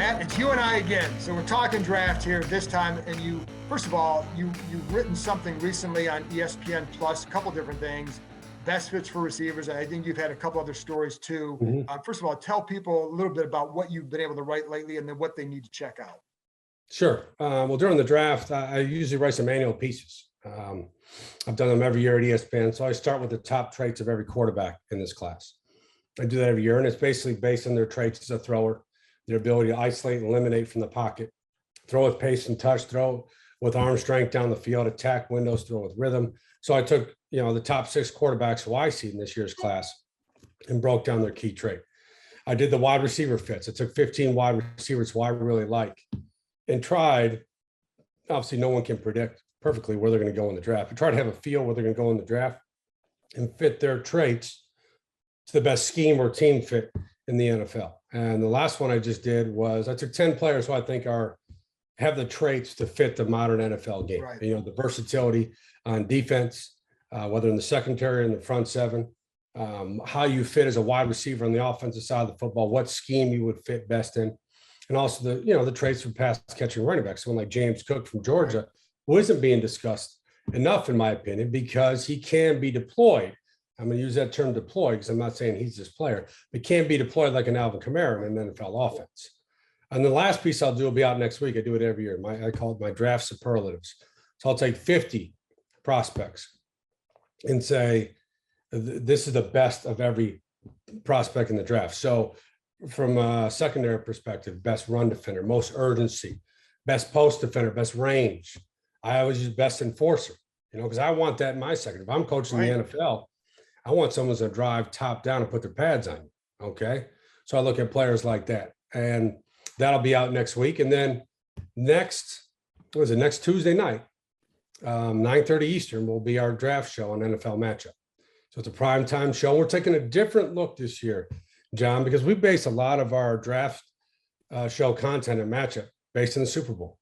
Matt, it's you and I again. So we're talking draft here this time. And you, first of all, you've written something recently on ESPN Plus, a couple different things, best fits for receivers. And I think you've had a couple other stories too. First of all, tell people a little bit about what you've been able to write lately and then what they need to check out. Sure. Well, during the draft, I usually write some annual pieces. I've done them every year at ESPN. So I start with the top traits of every quarterback in this class. I do that every year, and it's basically based on their traits as a thrower, their ability to isolate and eliminate from the pocket, throw with pace and touch, throw with arm strength down the field, attack windows, throw with rhythm. So I took, the top 6 quarterbacks who I see in this year's class and broke down their key trait. I did the wide receiver fits. I took 15 wide receivers who I really like and tried. Obviously, no one can predict perfectly where they're going to go in the draft. I try to have a feel where they're going to go in the draft and fit their traits to the best scheme or team fit in the NFL. And the last one I just did was I took 10 players who I think have the traits to fit the modern NFL game. Right. The versatility on defense, whether in the secondary or in the front seven, how you fit as a wide receiver on the offensive side of the football, what scheme you would fit best in, and also the traits for pass catching running backs. Someone like James Cook from Georgia, who isn't being discussed enough, in my opinion, because he can be deployed. I'm going to use that term deploy because I'm not saying he's this player, but can be deployed like an Alvin Kamara in an NFL offense. And the last piece I'll do will be out next week. I do it every year. I call it my draft superlatives. So I'll take 50 prospects and say, this is the best of every prospect in the draft. So from a secondary perspective, best run defender, most urgency, best post defender, best range. I always use best enforcer, because I want that in my second. If I'm coaching the NFL, I want someone to drive top down and put their pads on you. Okay. So I look at players like that, and that'll be out next week. And then next Tuesday night, 9:30 Eastern will be our draft show on NFL Matchup. So it's a primetime show. We're taking a different look this year, John, because we base a lot of our draft show content and matchup based on the Super Bowl,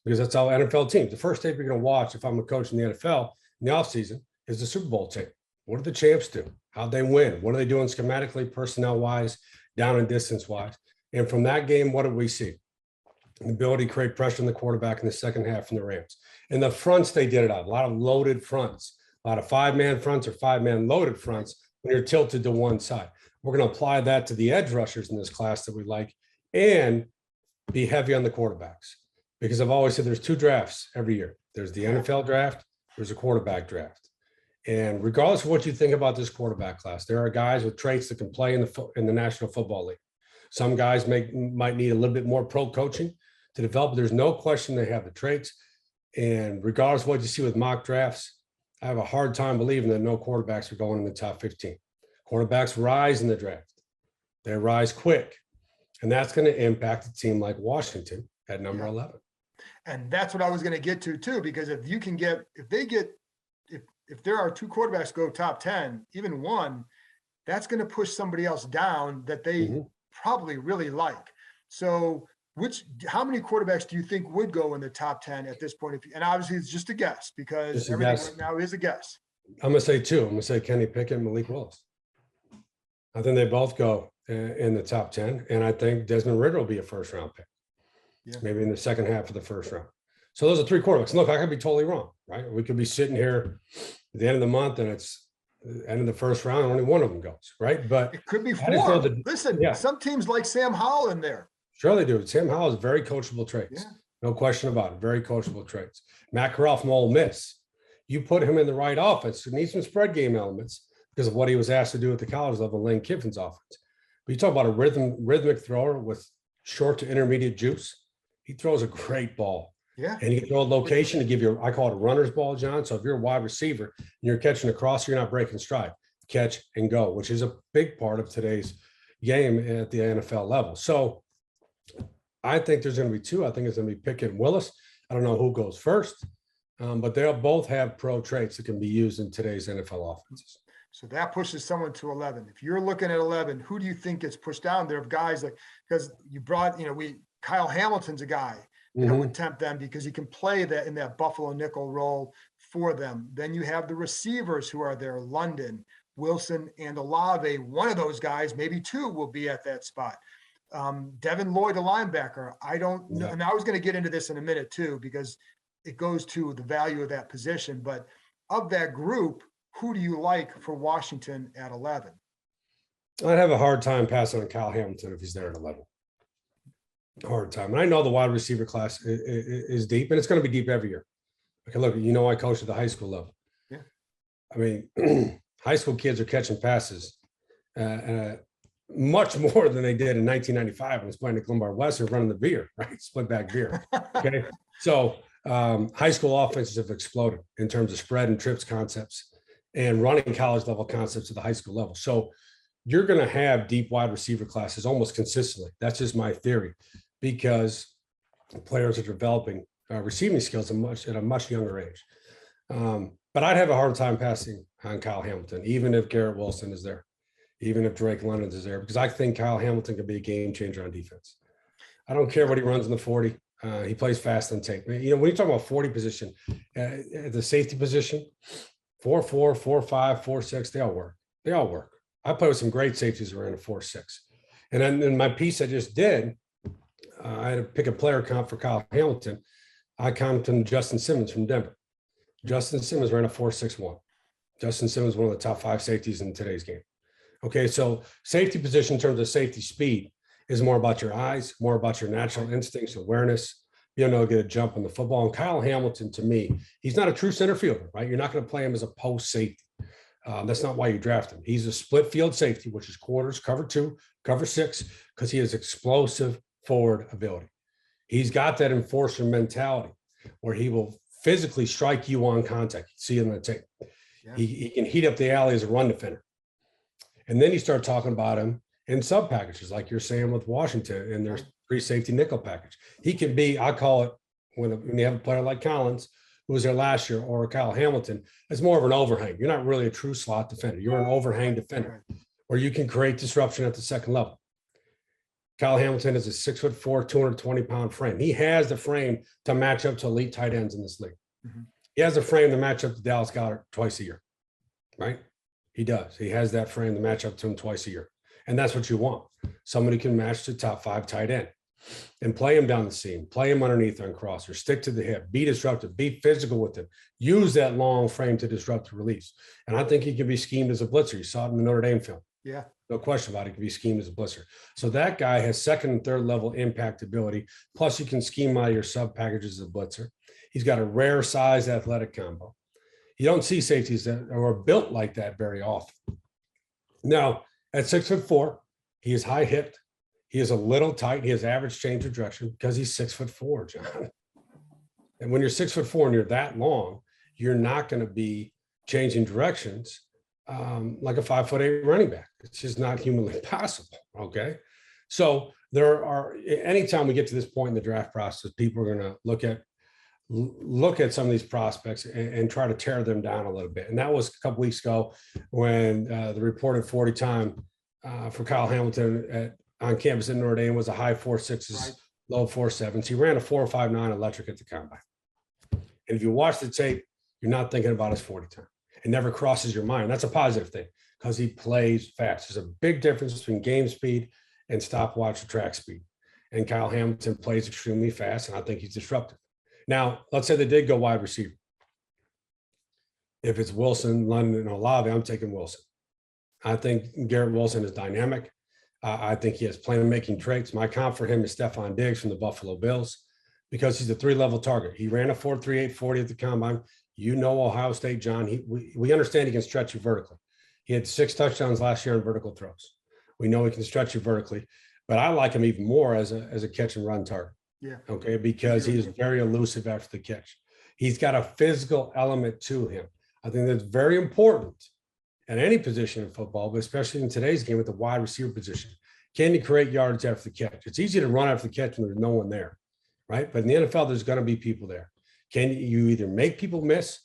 because that's all NFL teams. The first tape you're going to watch if I'm a coach in the NFL in the offseason is the Super Bowl tape. What did the champs do? How'd they win? What are they doing schematically, personnel-wise, down and distance-wise? And from that game, what did we see? The ability to create pressure on the quarterback in the second half from the Rams. In the fronts, they did it out. A lot of loaded fronts, a lot of 5-man fronts or 5-man loaded fronts when you're tilted to one side. We're going to apply that to the edge rushers in this class that we like and be heavy on the quarterbacks. Because I've always said there's 2 drafts every year. There's the NFL draft, there's a quarterback draft. And regardless of what you think about this quarterback class, there are guys with traits that can play in the National Football League. Some guys might need a little bit more pro coaching to develop, but there's no question they have the traits. And regardless of what you see with mock drafts, I have a hard time believing that no quarterbacks are going in the top 15. Quarterbacks rise in the draft. They rise quick. And that's going to impact a team like Washington at number 11. And that's what I was going to get to too, because if there are 2 quarterbacks go top 10, even one, that's going to push somebody else down that they probably really like. So how many quarterbacks do you think would go in the top 10 at this point? And obviously it's just a guess, because everything right now is a guess. I'm going to say 2. I'm going to say Kenny Pickett and Malik Willis. I think they both go in the top 10. And I think Desmond Ridder will be a first round pick. Yeah. Maybe in the second half of the first round. So those are 3 quarterbacks. And look, I could be totally wrong, right? We could be sitting here at the end of the month and it's the end of the first round, only one of them goes, right? But it could be 4. Some teams like Sam Howell in there. Sure they do. Sam Howell is very coachable traits. Yeah. No question about it. Very coachable traits. Matt Corral from Ole Miss. You put him in the right offense. It needs some spread game elements because of what he was asked to do at the college level in Lane Kiffin's offense. But you talk about a rhythmic thrower with short to intermediate juice. He throws a great ball. Yeah. And you can throw a location to give you, I call it a runner's ball, John. So if you're a wide receiver and you're catching a cross, you're not breaking stride. Catch and go, which is a big part of today's game at the NFL level. So I think there's going to be 2. I think it's going to be Pickett and Willis. I don't know who goes first, but they'll both have pro traits that can be used in today's NFL offenses. So that pushes someone to 11. If you're looking at 11, who do you think gets pushed down there of guys like, because you brought, Kyle Hamilton's a guy that would tempt them because he can play that in that Buffalo nickel role for them. Then you have the receivers who are there, London, Wilson, and Olave. One of those guys, maybe 2, will be at that spot. Devin Lloyd, a linebacker. I don't know. Yeah. And I was going to get into this in a minute too, because it goes to the value of that position. But of that group, who do you like for Washington at 11? I'd have a hard time passing on Kyle Hamilton if he's there at 11. Hard time. And I know the wide receiver class is deep, and it's going to be deep every year. Okay, look, I coach at the high school level. Yeah. I mean, high school kids are catching passes much more than they did in 1995 when I was playing at Glenbard Western running the veer, right? Split back veer. Okay. So high school offenses have exploded in terms of spread and trips concepts and running college level concepts at the high school level. So you're going to have deep wide receiver classes almost consistently. That's just my theory, because players are developing receiving skills at a much younger age. But I'd have a hard time passing on Kyle Hamilton, even if Garrett Wilson is there, even if Drake London is there, because I think Kyle Hamilton could be a game changer on defense. I don't care what he runs in the 40. He plays fast on tape. When you talk about 40 position, the safety position, 4-4, 4-5, 4-6, they all work. They all work. I play with some great safeties who ran a 4-6. And then in my piece I just did, I had to pick a player comp for Kyle Hamilton. I comped him Justin Simmons from Denver. Justin Simmons ran a 4.61. Justin Simmons, one of the top 5 safeties in today's game. Okay, so safety position in terms of safety speed is more about your eyes, more about your natural instincts, awareness. You know, get a jump on the football. And Kyle Hamilton, to me, he's not a true center fielder, right? You're not going to play him as a post safety. That's not why you draft him. He's a split field safety, which is quarters, cover 2, cover 6, because he has explosive forward ability. He's got that enforcer mentality where he will physically strike you on contact. You see it in the tape. Yeah. He can heat up the alley as a run defender. And then you start talking about him in sub packages, like you're saying with Washington and their free safety nickel package. He can be, I call it, when you have a player like Collins, who was there last year, or Kyle Hamilton, it's more of an overhang. You're not really a true slot defender. You're an overhang defender where you can create disruption at the second level. Kyle Hamilton is a 6'4", 220-pound frame. He has the frame to match up to elite tight ends in this league. Mm-hmm. He has a frame to match up to Dallas Goedert twice a year, right? He does. He has that frame to match up to him twice a year. And that's what you want. Somebody can match the top 5 tight end and play him down the seam, play him underneath on crosser, stick to the hip, be disruptive, be physical with him, use that long frame to disrupt the release. And I think he can be schemed as a blitzer. You saw it in the Notre Dame film. Yeah. No question about it. He can be schemed as a blitzer. So that guy has second and third level impact ability. Plus you can scheme out your sub packages as a blitzer. He's got a rare size athletic combo. You don't see safeties that are built like that very often. Now, at 6'4", he is high hipped. He is a little tight. He has average change of direction because he's 6'4", John. And when you're 6'4" and you're that long, you're not going to be changing directions like a 5'8" running back. It's just not humanly possible. Okay. So there are, anytime we get to this point in the draft process, people are going to look at some of these prospects and try to tear them down a little bit. And that was a couple weeks ago when the reported 40 time for Kyle Hamilton on campus in Notre Dame was a high 4.6s, right, low 4.7s. He ran a 4.59 electric at the combine. And if you watch the tape, you're not thinking about his 40 time. It never crosses your mind. That's a positive thing because he plays fast. There's a big difference between game speed and stopwatch track speed. And Kyle Hamilton plays extremely fast, and I think he's disruptive. Now, let's say they did go wide receiver. If it's Wilson, London, and Olave, I'm taking Wilson. I think Garrett Wilson is dynamic. I think he has playmaking traits. My comp for him is Stephon Diggs from the Buffalo Bills because he's a 3-level target. He ran a 4.38 40 at the combine. You know Ohio State, John. We understand he can stretch you vertically. He had 6 touchdowns last year in vertical throws. We know he can stretch you vertically, but I like him even more as a catch and run target. Yeah. Okay. Because he is very elusive after the catch. He's got a physical element to him. I think that's very important at any position in football, but especially in today's game with the wide receiver position. Can you create yards after the catch? It's easy to run after the catch when there's no one there, right? But in the NFL, there's going to be people there. Can you either make people miss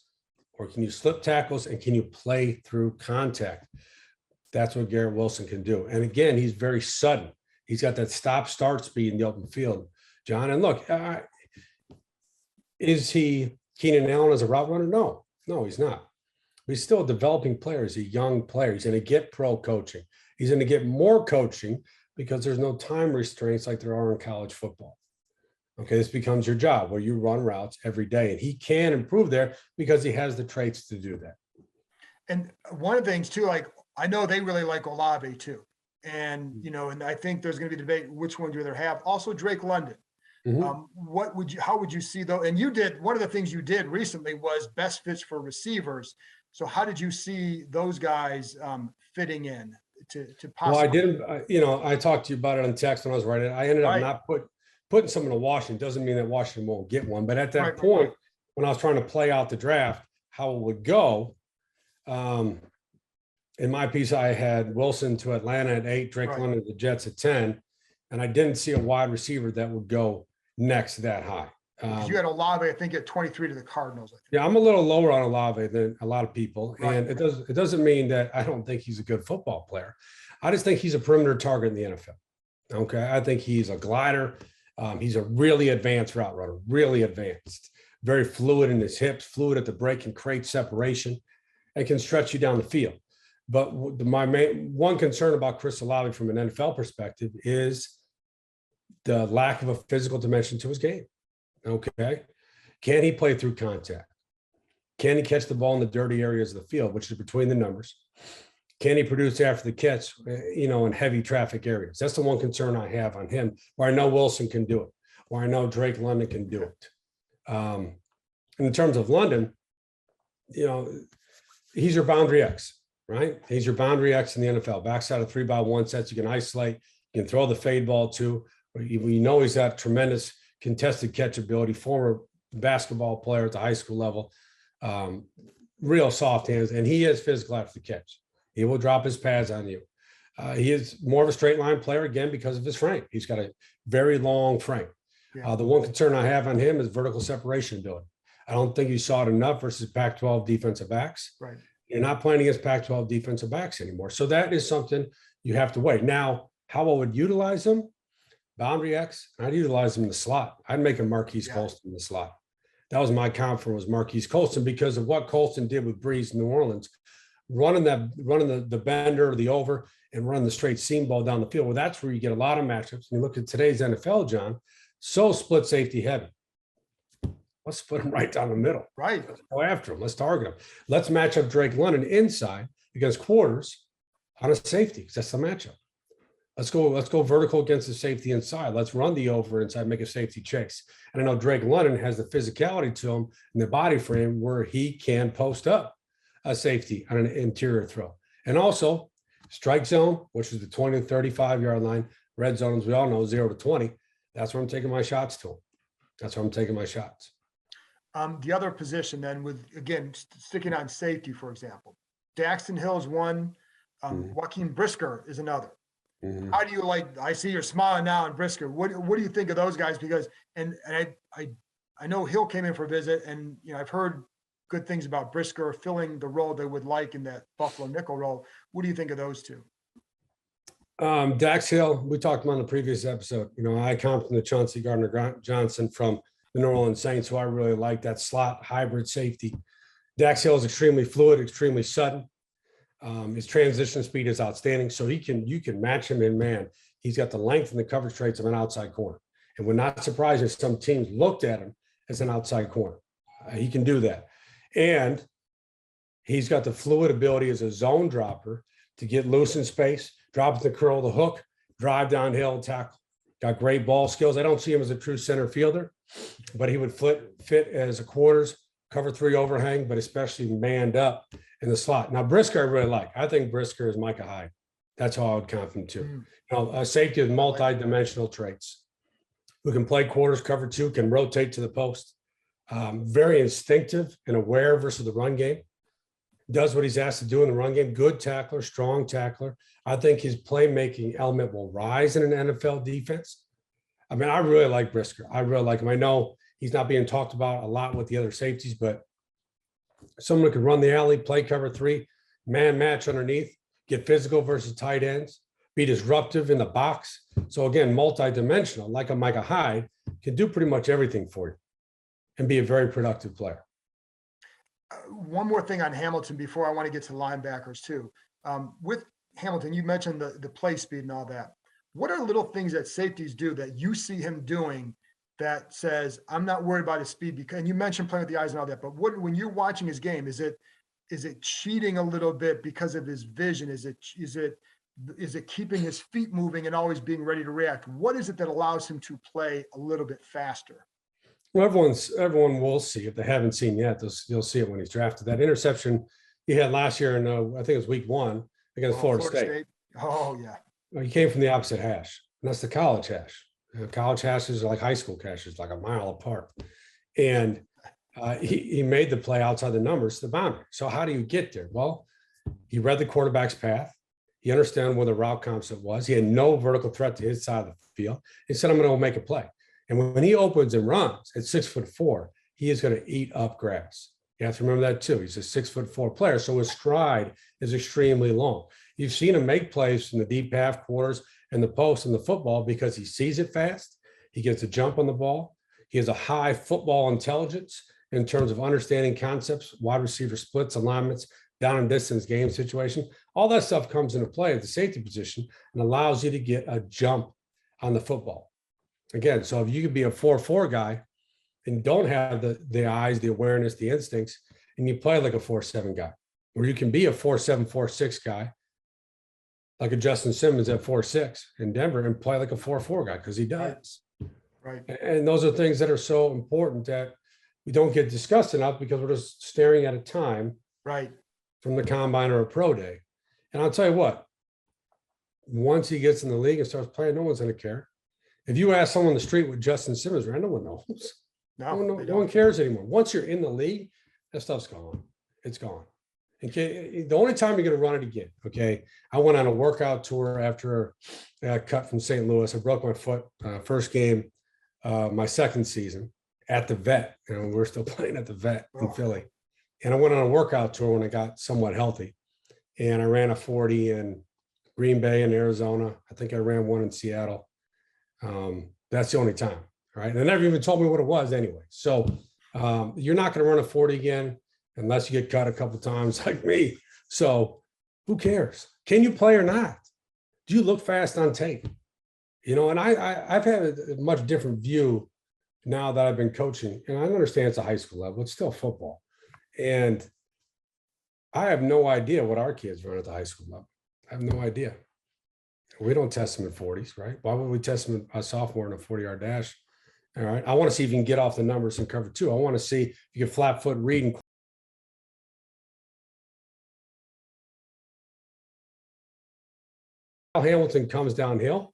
or can you slip tackles and can you play through contact? That's what Garrett Wilson can do. And again, he's very sudden. He's got that stop-start speed in the open field, John. And look, is he Keenan Allen as a route runner? No, he's not. He's still a developing player. He's a young player. He's going to get pro coaching. He's going to get more coaching because there's no time restraints like there are in college football. Okay, this becomes your job where you run routes every day, and he can improve there because he has the traits to do that. And one of the things too, like I know they really like Olave too. And and I think there's going to be debate which one do you rather have. Also, Drake London. Mm-hmm. How would you see though? And you did one of the things you did recently was best fits for receivers. So how did you see those guys fitting in to possibly? Well, I didn't, I talked to you about it on text when I was writing. I ended up Right. not putting someone to Washington. Doesn't mean that Washington won't get one. But at that Right. point, when I was trying to play out the draft, how it would go, in my piece, I had Wilson to Atlanta at 8, Drake Right. London to the Jets at 10, and I didn't see a wide receiver that would go next that high. Because you had Olave, I think, at 23 to the Cardinals. I think. Yeah, I'm a little lower on Olave than a lot of people, Right. and it doesn't mean that I don't think he's a good football player. I just think he's a perimeter target in the NFL. Okay, I think he's a glider. He's a really advanced route runner, really advanced, very fluid in his hips, fluid at the break, and create separation, and can stretch you down the field. But my one concern about Chris Olave from an NFL perspective is the lack of a physical dimension to his game. Okay, can he play through contact? Can he catch the ball in the dirty areas of the field, which is between the numbers? Can he produce after the catch, in heavy traffic areas? That's the one concern I have on him, where I know Wilson can do it, where I know Drake London can do it. In terms of London, he's your boundary X, right? He's your boundary X in the NFL. Backside of 3-by-1 sets, you can isolate, you can throw the fade ball too. We know he's got tremendous contested catch ability, former basketball player at the high school level, real soft hands, and he is physical after the catch. He will drop his pads on you. He is more of a straight line player, again, because of his frame. He's got a very long frame. Yeah. The one concern I have on him is vertical separation ability. I don't think you saw it enough versus Pac-12 defensive backs. Right. You're not playing against Pac-12 defensive backs anymore. So that is something you have to weigh. Now, how I would utilize him, boundary X, I'd utilize him in the slot. I'd make him Marquise Colston in the slot. That was my comp for was Marquise Colston because of what Colston did with Breeze New Orleans, running the bender or the over and running the straight seam ball down the field. Well, that's where you get a lot of matchups. And you look at today's NFL, John, so split safety heavy. Let's put him right down the middle. Right. Let's go after him. Let's target him. Let's match up Drake London inside against quarters on a safety because that's the matchup. Let's go vertical against the safety inside. Let's run the over inside, make a safety chase. And I know Drake London has the physicality to him in the body frame where he can post up a safety on an interior throw. And also strike zone, which is the 20 to 35 yard line, red zone, as we all know, 0 to 20. That's where I'm taking my shots to him. That's where I'm taking my shots. The other position then with, again, sticking on safety, for example, Daxton Hill is one, Joaquin Brisker is another. Mm-hmm. How do you I see you're smiling now on Brisker. What do you think of those guys? Because, and I know Hill came in for a visit and, I've heard good things about Brisker filling the role they would like in that Buffalo nickel role. What do you think of those two? Dax Hill, we talked about in the previous episode. I complimented Chauncey Gardner-Johnson from the New Orleans Saints, who I really like, that slot hybrid safety. Dax Hill is extremely fluid, extremely sudden. His transition speed is outstanding. So you can match him in man. He's got the length and the coverage traits of an outside corner. And we're not surprised if some teams looked at him as an outside corner. He can do that. And he's got the fluid ability as a zone dropper to get loose in space, drop the curl, the hook, drive downhill and tackle. Got great ball skills. I don't see him as a true center fielder, but he would fit as a quarters, cover 3 overhang, but especially manned up in the slot. Now, Brisker, I really like. I think Brisker is Micah Hyde. That's how I would count him too. A safety with multi-dimensional traits who can play quarters, cover 2, can rotate to the post. Very instinctive and aware versus the run game. Does what he's asked to do in the run game. Good tackler, strong tackler. I think his playmaking element will rise in an NFL defense. I mean, I really like Brisker. I really like him. I know he's not being talked about a lot with the other safeties, but someone who can run the alley, play cover 3, man match underneath, get physical versus tight ends, be disruptive in the box. So again, multi-dimensional, like a Micah Hyde, can do pretty much everything for you and be a very productive player. One more thing on Hamilton before I want to get to linebackers too. With Hamilton, you mentioned the play speed and all that. what are little things that safeties do that you see him doing that says, I'm not worried about his speed? Because, and you mentioned playing with the eyes and all that, but what, when you're watching his game, is it cheating a little bit because of his vision? Is it keeping his feet moving and always being ready to react? What is it that allows him to play a little bit faster? Well, everyone will see. If they haven't seen yet, you'll see it when he's drafted. That interception he had last year in I think it was week 1 against Florida State. Oh yeah. He came from the opposite hash, and that's the college hash. College hashes are like high school hashes, like a mile apart. And he made the play outside the numbers, the boundary. So how do you get there? Well, he read the quarterback's path. He understood where the route concept was. He had no vertical threat to his side of the field. He said, I'm going to go make a play. And when he opens and runs at 6'4", he is going to eat up grass. You have to remember that too. He's a 6'4" player, so his stride is extremely long. You've seen him make plays from the deep half quarters and the post and the football because he sees it fast. He gets a jump on the ball. He has a high football intelligence in terms of understanding concepts, wide receiver splits, alignments, down and distance, game situation. All that stuff comes into play at the safety position and allows you to get a jump on the football. Again, so if you could be a 4-4 guy and don't have the eyes, the awareness, the instincts, and you play like a 4-7 guy, or you can be a 4-7, 4-6 guy, like a Justin Simmons at 4-6 in Denver, and play like a 4-4 guy, because he does. Right. And those are things that are so important that we don't get discussed enough because we're just staring at a time Right. from the combine or a pro day. And I'll tell you what, once he gets in the league and starts playing, no one's going to care. If you ask someone on the street what Justin Simmons ran, no one knows. No one cares anymore. Once you're in the league, that stuff's gone. It's gone. Okay. The only time you're going to run it again. Okay. I went on a workout tour after I cut from St. Louis. I broke my foot first game, my second season at the vet. And we're still playing at the vet in Philly. And I went on a workout tour when I got somewhat healthy. And I ran a 40 in Green Bay and Arizona. I think I ran one in Seattle. That's the only time. Right. And they never even told me what it was anyway. So you're not going to run a 40 again unless you get cut a couple of times like me. So who cares? Can you play or not? Do you look fast on tape? You know, and I've had a much different view now that I've been coaching. And I understand it's a high school level. It's still football. And I have no idea what our kids run at the high school level. I have no idea. We don't test them in 40s, right? Why would we test them a sophomore in a 40-yard dash? All right. I want to see if you can get off the numbers in cover 2. I want to see if you can flat foot read and Hamilton comes downhill,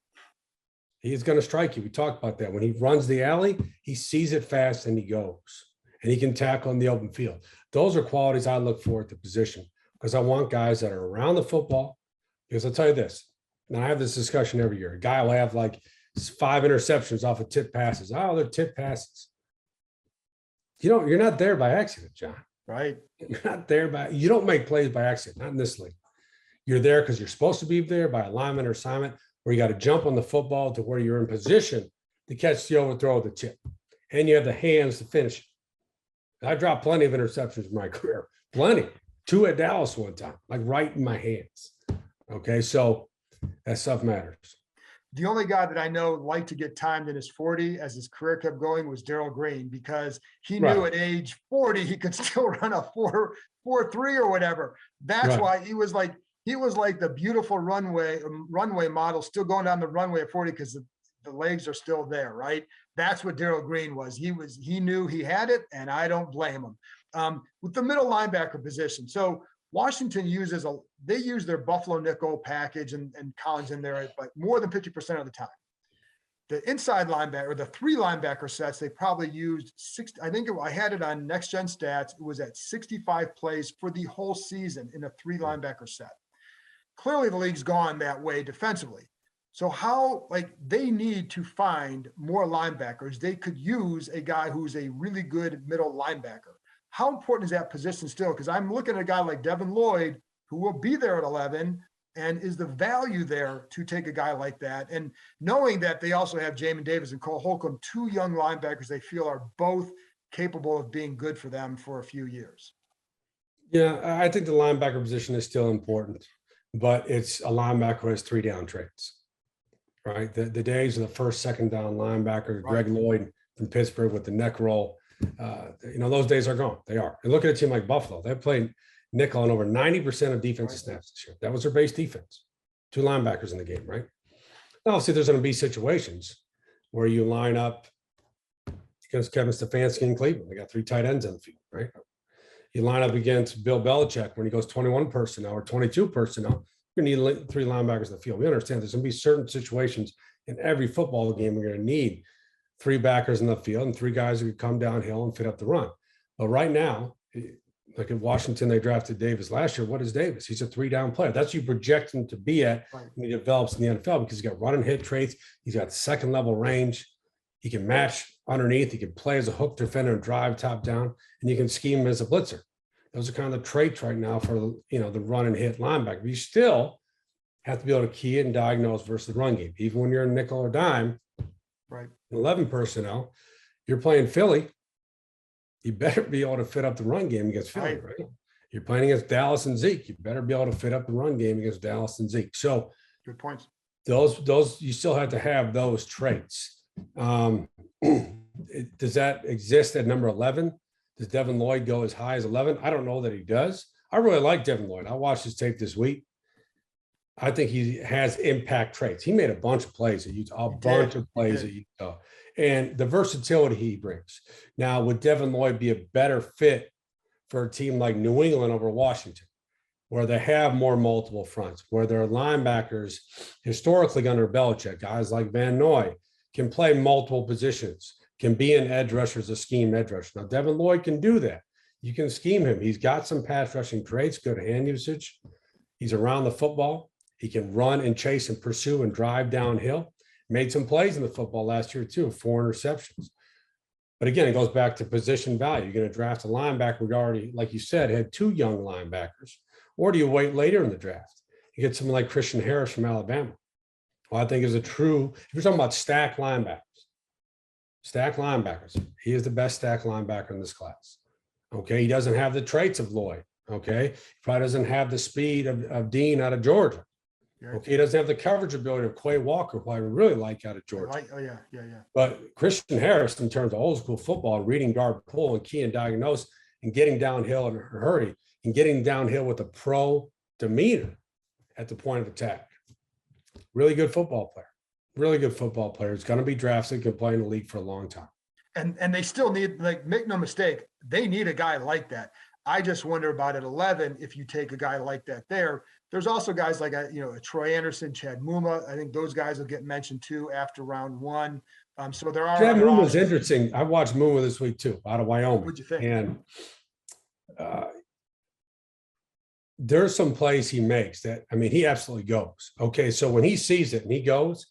he's going to strike you. We talked about that. When he runs the alley, he sees it fast and he goes. And he can tackle in the open field. Those are qualities I look for at the position because I want guys that are around the football. Because I'll tell you this, and I have this discussion every year. A guy will have like 5 interceptions off of tip passes. Oh, they're tip passes. You're not there by accident, John. Right. You're not there you don't make plays by accident, not in this league. You're there because you're supposed to be there by alignment or assignment, where you got to jump on the football to where you're in position to catch the overthrow of the tip. And you have the hands to finish it. I dropped plenty of interceptions in my career. Plenty. 2 at Dallas one time, like right in my hands. Okay, so that stuff matters. The only guy that I know liked to get timed in his 40 as his career kept going was Darrell Green, because he knew at age 40 he could still run a 4.43 or whatever. That's why he was like the beautiful runway model still going down the runway at 40 because the legs are still there, right? That's what Darrell Green was. He knew he had it, and I don't blame him. With the middle linebacker position. So Washington use their Buffalo nickel package and Collins in there, but more than 50% of the time. The inside linebacker, or the 3 linebacker sets, they probably used 60. I had it on Next Gen Stats. It was at 65 plays for the whole season in a 3 linebacker set. Clearly the league's gone that way defensively. So they need to find more linebackers. They could use a guy who's a really good middle linebacker. How important is that position still? Because I'm looking at a guy like Devin Lloyd, who will be there at 11, and is the value there to take a guy like that? And knowing that they also have Jamin Davis and Cole Holcomb, 2 young linebackers they feel are both capable of being good for them for a few years. Yeah, I think the linebacker position is still important, but it's a linebacker who has 3 down traits. right? The days of the first, second down linebackers, Right. Greg Lloyd from Pittsburgh with the neck roll, those days are gone. They are. And look at a team like Buffalo. They played nickel on over 90% of defensive snaps this year. That was their base defense. 2 linebackers in the game, right? Now, obviously, there's going to be situations where you line up against Kevin Stefanski in Cleveland. They got 3 tight ends on the field, right? You line up against Bill Belichick when he goes 21 personnel or 22 personnel. You're going to need 3 linebackers in the field. We understand there's going to be certain situations in every football game we're going to need 3 backers in the field and 3 guys who can come downhill and fit up the run. But right now, like in Washington, they drafted Davis last year. What is Davis? He's a 3-down player. That's you project him to be at when he develops in the NFL, because he's got run and hit traits. He's got second level range. He can match underneath. He can play as a hook defender and drive top down, and you can scheme him as a blitzer. Those are kind of the traits right now for the run and hit linebacker. But you still have to be able to key it and diagnose versus the run game. Even when you're in nickel or dime, right, 11 personnel, you're playing Philly. You better be able to fit up the run game against Philly, right? You're playing against Dallas and Zeke. You better be able to fit up the run game against Dallas and Zeke. So good points. Those you still have to have those traits. Does that exist at number 11? Does Devin Lloyd go as high as 11? I don't know that he does. I really like Devin Lloyd. I watched his tape this week. I think he has impact traits. He made a bunch of plays at Utah, at Utah, and the versatility he brings. Now, would Devin Lloyd be a better fit for a team like New England over Washington, where they have more multiple fronts, where their linebackers, historically under Belichick, guys like Van Noy, can play multiple positions, can be an edge rusher as a scheme edge rusher. Now, Devin Lloyd can do that. You can scheme him. He's got some pass rushing traits, good hand usage. He's around the football. He can run and chase and pursue and drive downhill. Made some plays in the football last year too, 4 interceptions. But again, it goes back to position value. You're going to draft a linebacker. We already, like you said, had 2 young linebackers. Or do you wait later in the draft? You get someone like Christian Harris from Alabama. Well, I think is a true, if you're talking about stack linebackers, he is the best stack linebacker in this class. Okay. He doesn't have the traits of Lloyd. Okay. He probably doesn't have the speed of Dean out of Georgia. Okay. He doesn't have the coverage ability of Quay Walker, who I really like out of Georgia. Yeah. But Christian Harris, in terms of old school football, reading guard pull and key and diagnose and getting downhill in a hurry and getting downhill with a pro demeanor at the point of attack. Really good football player. Really good football player. He's going to be drafted, can play in the league for a long time. And they still need, make no mistake, they need a guy like that. I just wonder about at 11, if you take a guy like that there. There's also guys like, a Troy Anderson, Chad Muma. I think those guys will get mentioned too after round 1. So there are. Chad Muma is interesting. I watched Muma this week too, out of Wyoming. What'd you think? And there's some plays he makes that, he absolutely goes. Okay, so when he sees it and he goes,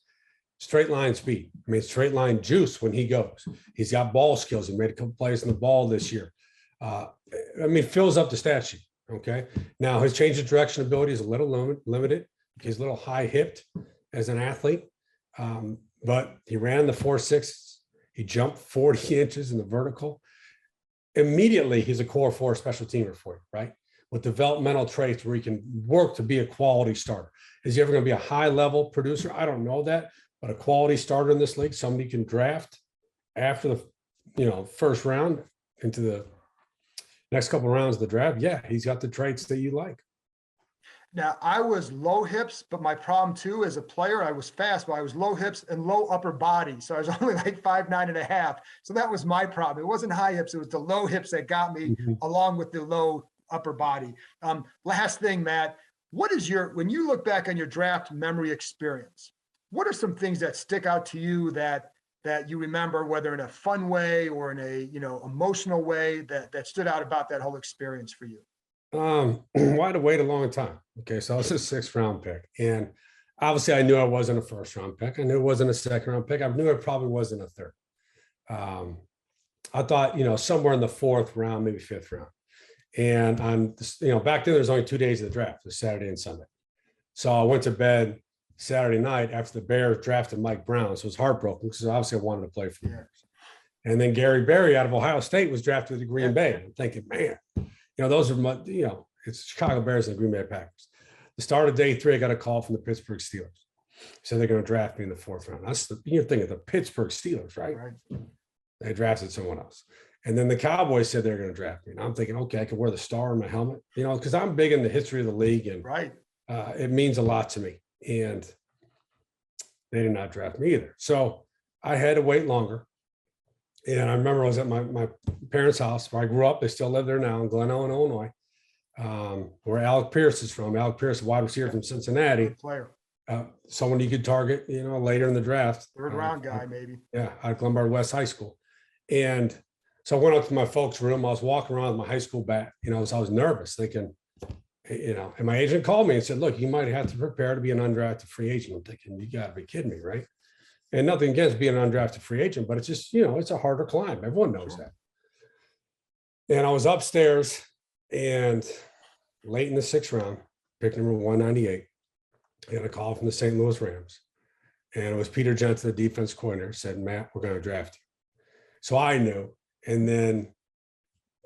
straight line speed. Straight line juice when he goes. He's got ball skills. He made a couple plays in the ball this year. Fills up the stat sheet. Okay. Now his change of direction ability is a little limited. He's a little high hipped as an athlete. But he ran the 4.6. He jumped 40 inches in the vertical. Immediately, he's a core 4 special teamer for you, right? With developmental traits where he can work to be a quality starter. Is he ever going to be a high level producer? I don't know that, but a quality starter in this league, somebody can draft after the first round into the next couple of rounds of the draft. Yeah, he's got the traits that you like. Now, I was low hips, but my problem too, as a player, I was fast, but I was low hips and low upper body. So I was only like 5'9.5". So that was my problem. It wasn't high hips. It was the low hips that got me along with the low upper body. Last thing, Matt, when you look back on your draft memory experience, what are some things that stick out to you that you remember, whether in a fun way or in a, emotional way that stood out about that whole experience for you? I had to wait a long time. Okay. So I was a 6th round pick, and obviously I knew I wasn't a 1st round pick. I knew it wasn't a 2nd round pick. I knew it probably wasn't a 3rd. I thought, somewhere in the 4th round, maybe 5th round. And back then there's only 2 days of the draft, the Saturday and Sunday. So I went to bed Saturday night after the Bears drafted Mike Brown. So it was heartbroken because obviously I wanted to play for the Bears. And then Gary Berry out of Ohio State was drafted to Green Bay. I'm thinking, man, those are it's Chicago Bears and the Green Bay Packers. The start of day 3, I got a call from the Pittsburgh Steelers. So they're going to draft me in the 4th round. You're thinking the Pittsburgh Steelers, right? They drafted someone else. And then the Cowboys said they're going to draft me. And I'm thinking, okay, I can wear the star on my helmet, because I'm big in the history of the league, and it means a lot to me. And they did not draft me either. So I had to wait longer. And I remember I was at my parents' house where I grew up. They still live there now in Glen Ellen, Illinois, where Alec Pierce is from. Alec Pierce, a wide receiver from Cincinnati. Good player. Someone you could target, later in the draft. 3rd round guy, maybe. Yeah, out of Glenbard West High School. And so I went up to my folks' room. I was walking around with my high school bat, so I was nervous, thinking, and my agent called me and said, look, you might have to prepare to be an undrafted free agent. I'm thinking, you got to be kidding me, right? And nothing against being an undrafted free agent, but it's just, it's a harder climb. Everyone knows that. And I was upstairs, and late in the 6th round, pick number 198, I got a call from the St. Louis Rams. And it was Peter Jensen, the defense coordinator, said, Matt, we're going to draft you. So I knew. And then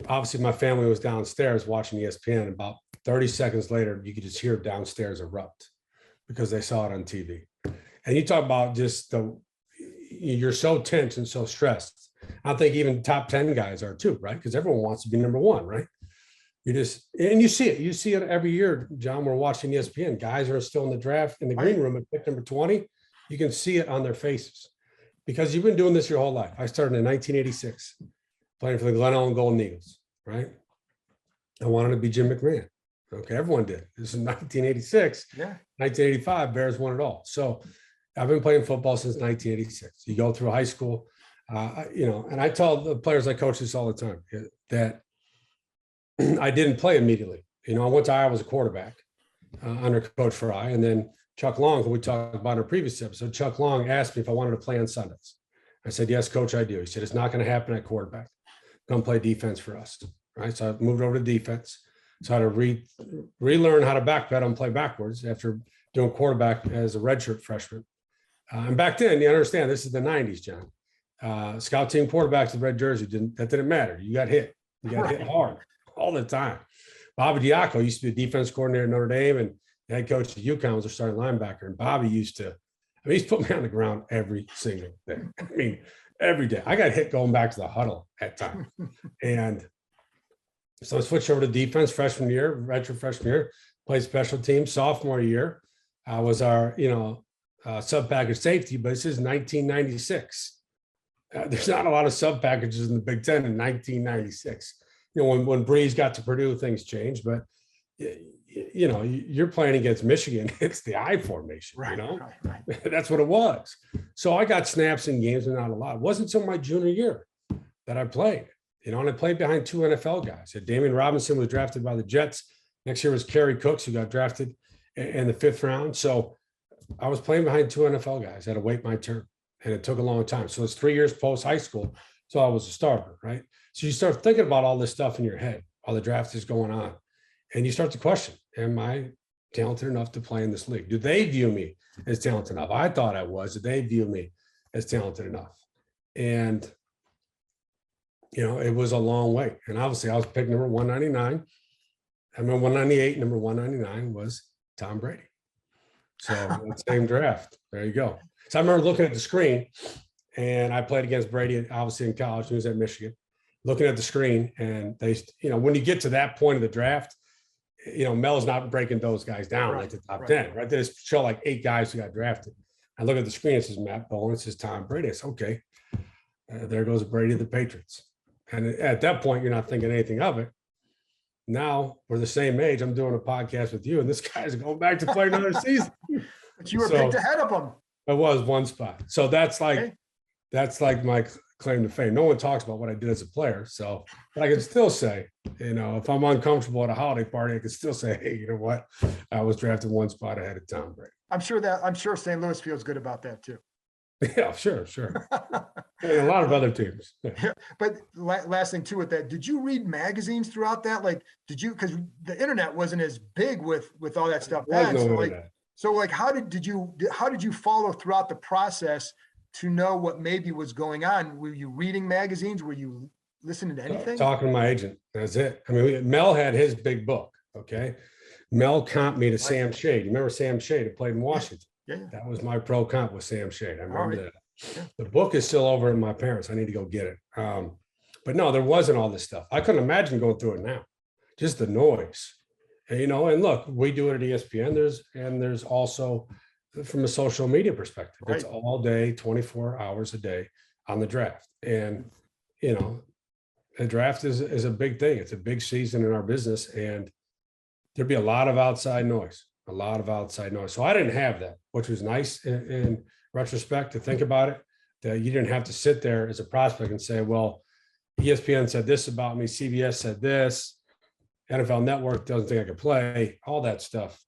obviously my family was downstairs watching ESPN. About 30 seconds later, you could just hear downstairs erupt because they saw it on TV. And you talk about just you're so tense and so stressed. I think even top 10 guys are too, right? Because everyone wants to be number 1, right? And you see it every year, John. We're watching ESPN. Guys are still in the draft in the green room at pick number 20. You can see it on their faces because you've been doing this your whole life. I started in 1986 playing for the Glen Ellen Golden Eagles, right? I wanted to be Jim McMahon. Okay, everyone did. This is 1986. Yeah. 1985, Bears won it all. So I've been playing football since 1986. You go through high school, and I tell the players I coach this all the time, that I didn't play immediately. I went to Iowa as a quarterback under Coach Fry, and then Chuck Long, who we talked about in a previous episode, Chuck Long asked me if I wanted to play on Sundays. I said, yes, Coach, I do. He said, it's not going to happen at quarterback. Come play defense for us, right? So I moved over to defense. So I had to relearn how to backpedal and play backwards after doing quarterback as a redshirt freshman. And back then, you understand, this is the 90s, John. Scout team quarterbacks with red jersey, didn't matter. You got hit. You got hit hard all the time. Bobby Diaco used to be a defense coordinator at Notre Dame, and the head coach at UConn was a starting linebacker. And Bobby used to put me on the ground every single day. Every day. I got hit going back to the huddle at times. And so I switched over to defense freshman year, redshirt freshman year, played special teams. Sophomore year, I was our, sub-package safety, but this is 1996. There's not a lot of sub-packages in the Big Ten in 1996. When Breeze got to Purdue, things changed, but you're playing against Michigan. It's the I formation, right. That's what it was. So I got snaps in games, and not a lot. It wasn't until my junior year that I played, and I played behind 2 NFL guys. Damian Robinson was drafted by the Jets. Next year was Kerry Cooks, who got drafted in the 5th round. So I was playing behind 2 NFL guys. I had to wait my turn, and it took a long time. So it's 3 years post high school. So I was a starter, right? So you start thinking about all this stuff in your head while the draft is going on. And you start to question, am I talented enough to play in this league? Do they view me as talented enough? I thought I was. Did they view me as talented enough? And, it was a long wait. And obviously I was picked number 199. I remember 198, number 199 was Tom Brady. So that same draft. There you go. So I remember looking at the screen, and I played against Brady, obviously in college. He was at Michigan. Looking at the screen, and they, when you get to that point of the draft, Mel's not breaking those guys down like the top 10, right? They just show like 8 guys who got drafted. I look at the screen, it says Matt Bowen, it says Tom Brady. It's okay. There goes Brady of the Patriots. And at that point, you're not thinking anything of it. Now we're the same age. I'm doing a podcast with you, and this guy's going back to play another season. But you were picked ahead of him. It was one spot. So that's like my claim to fame. No one talks about what I did as a player. So, but I can still say, if I'm uncomfortable at a holiday party, I can still say, hey, you know what? I was drafted 1 spot ahead of Tom Brady. I'm sure St. Louis feels good about that too. Yeah, sure. And a lot of other teams. Yeah. But last thing too with that, did you read magazines throughout that? Like, because the internet wasn't as big with all that stuff then. How did you follow throughout the process to know what maybe was going on? Were you reading magazines? Were you listening to anything? Talking to my agent. That's it. Mel had his big book. Okay. Mel comped me to Sam Shade. You remember Sam Shade, who played in Washington? Yeah. That was my pro comp with Sam Shade. I remember right. that. Yeah. The book is still over at my parents. I need to go get it. But no, there wasn't all this stuff. I couldn't imagine going through it now. Just the noise. And, you know, and look, we do it at ESPN. There's also from a social media perspective, it's Right. all day, 24 hours a day on the draft. And, you know, the draft is a big thing. It's a big season in our business, and there'd be a lot of outside noise, a lot of outside noise. So I didn't have that, which was nice in retrospect to think about it, that you didn't have to sit there as a prospect and say, well, ESPN said this about me, CBS said this, NFL Network doesn't think I could play, all that stuff.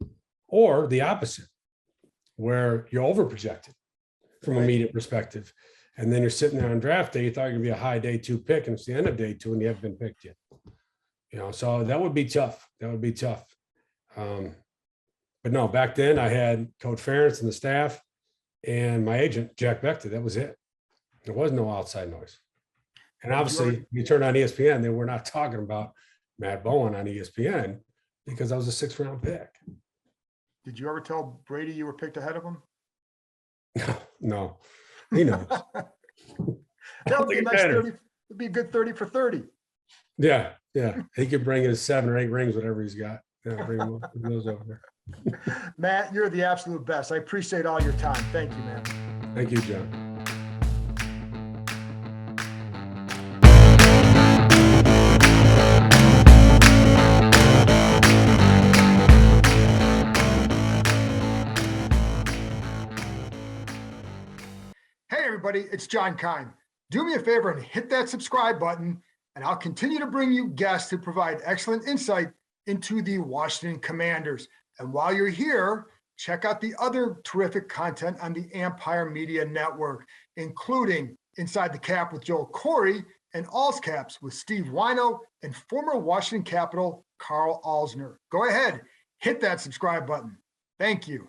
Or the opposite, where you're overprojected from a media perspective. And then you're sitting there on draft day, you thought you're gonna be a high day 2 pick, and it's the end of day 2 and you haven't been picked yet. You know, so that would be tough. That would be tough. But no, back then I had Coach Ferentz and the staff and my agent, Jack Becton. That was it. There was no outside noise. And obviously, you turn on ESPN, they were not talking about Matt Bowen on ESPN because I was a 6th round pick. Did you ever tell Brady you were picked ahead of him? No, he knows. That would be a nice 30. It'd be a good 30 for 30. Yeah. He could bring his 7 or 8 rings, whatever he's got. Yeah, bring those over there. Matt, you're the absolute best. I appreciate all your time. Thank you, man. Thank you, John. Hey, everybody, it's John Keim. Do me a favor and hit that subscribe button, and I'll continue to bring you guests who provide excellent insight into the Washington Commanders. And while you're here, check out the other terrific content on the Ampire Media Network, including Inside the Cap with Joel Corey and All's Caps with Steve Wino and former Washington Capital Carl Alsner. Go ahead, hit that subscribe button. Thank you.